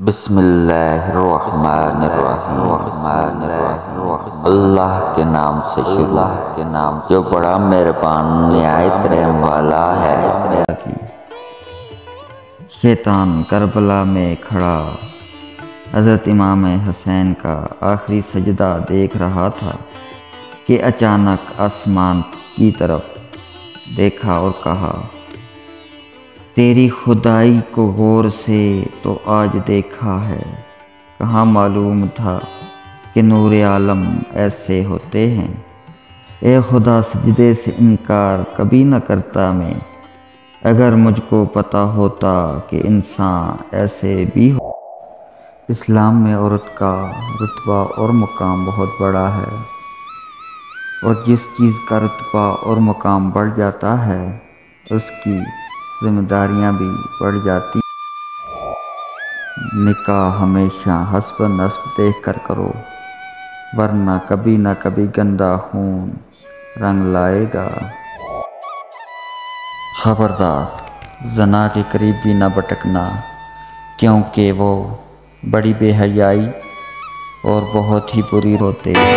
बिस्मिल्लाहिर्रहमानिर्रहीम। अल्लाह के नाम से शुरू, जो बड़ा मेहरबान निहायत रहम वाला है। शैतान करबला में खड़ा हज़रत इमाम हुसैन का आखिरी सजदा देख रहा था कि अचानक आसमान की तरफ देखा और कहा, तेरी खुदाई को गौर से तो आज देखा है, कहाँ मालूम था कि नूरे आलम ऐसे होते हैं। ए खुदा, सजदे से इनकार कभी न करता मैं, अगर मुझको पता होता कि इंसान ऐसे भी हो। इस्लाम में औरत का रुतबा और मुकाम बहुत बड़ा है, और जिस चीज़ का रुतबा और मुकाम बढ़ जाता है उसकी जिम्मेदारियां भी बढ़ जाती। निकाह हमेशा हस्ब नस्ब देख कर करो, वरना कभी न कभी गंदा खून रंग लाएगा। खबरदार, ज़ना के करीब भी न भटकना, क्योंकि वो बड़ी बेहयाई और बहुत ही बुरी होती है।